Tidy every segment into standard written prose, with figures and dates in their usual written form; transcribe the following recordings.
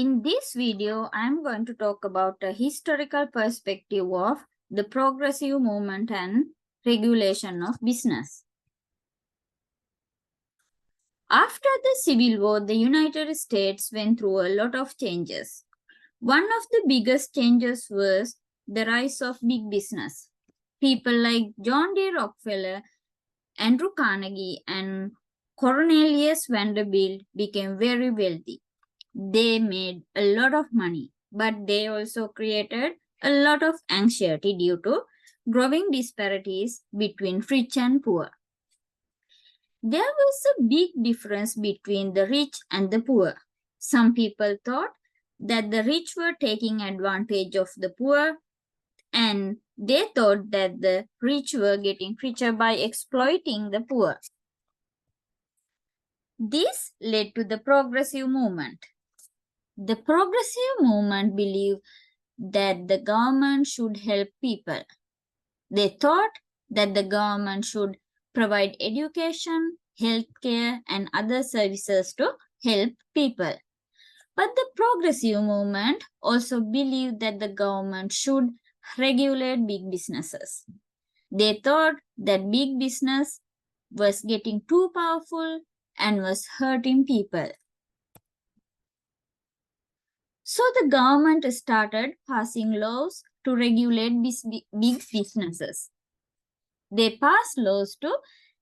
In this video, I am going to talk about a historical perspective of the progressive movement and regulation of business. After the Civil War, the United States went through a lot of changes. One of the biggest changes was the rise of big business. People like John D. Rockefeller, Andrew Carnegie, and Cornelius Vanderbilt became very wealthy. They made a lot of money, but they also created a lot of anxiety due to growing disparities between rich and poor. There was a big difference between the rich and the poor. Some people thought that the rich were taking advantage of the poor, and they thought that the rich were getting richer by exploiting the poor. This led to the progressive movement. The progressive movement believed that the government should help people. They thought that the government should provide education, healthcare, and other services to help people. But the progressive movement also believed that the government should regulate big businesses. They thought that big business was getting too powerful and was hurting people. So the government started passing laws to regulate big businesses. They passed laws to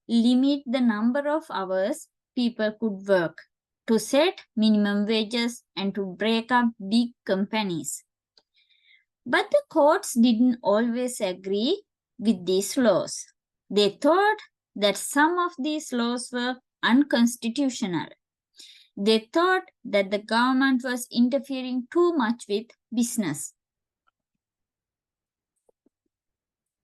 limit the number of hours people could work, to set minimum wages, and to break up big companies. But the courts didn't always agree with these laws. They thought that some of these laws were unconstitutional. They thought that the government was interfering too much with business.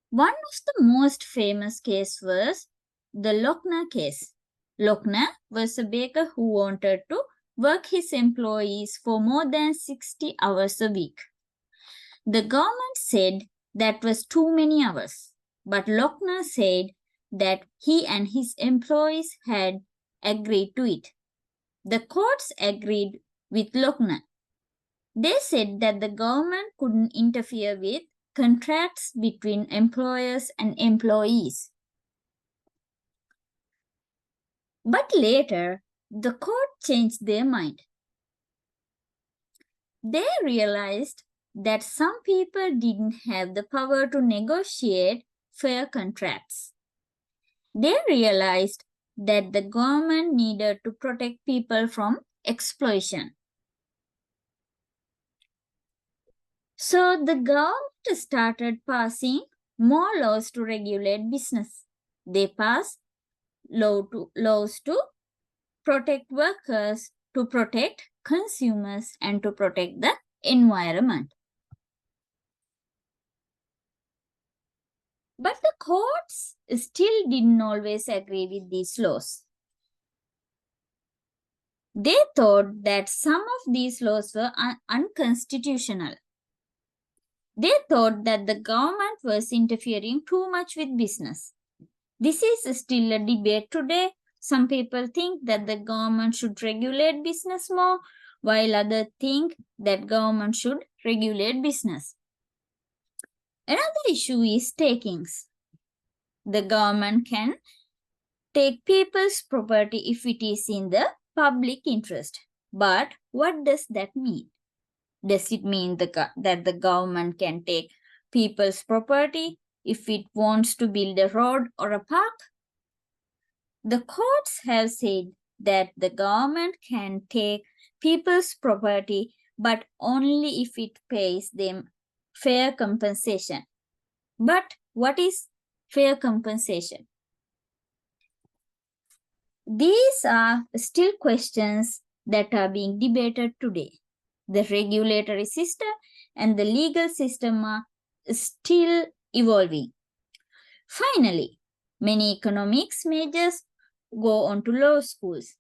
One of the most famous cases was the Lochner case. Lochner was a baker who wanted to work his employees for more than 60 hours a week. The government said that was too many hours, but Lochner said that he and his employees had agreed to it. The courts agreed with Lochner. They said that the government couldn't interfere with contracts between employers and employees. But later, the court changed their mind. They realized that some people didn't have the power to negotiate fair contracts. They realized that the government needed to protect people from exploitation. So the government started passing more laws to regulate business. They passed laws to protect workers, to protect consumers, and to protect the environment. But the courts still didn't always agree with these laws. They thought that some of these laws were unconstitutional. They thought that the government was interfering too much with business. This is still a debate today. Some people think that the government should regulate business more, while others think that government should regulate business. Another issue is takings. The government can take people's property if it is in the public interest. But what does that mean? Does it mean that the government can take people's property if it wants to build a road or a park? The courts have said that the government can take people's property, but only if it pays them fair compensation. But what is fair compensation? These are still questions that are being debated today. The regulatory system and the legal system are still evolving. Finally, many economics majors go on to law schools.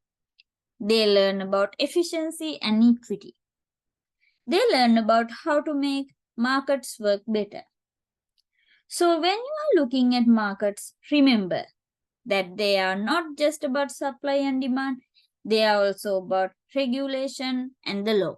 They learn about efficiency and equity. They learn about how to make markets work better. So when you are looking at markets, remember that they are not just about supply and demand, they are also about regulation and the law.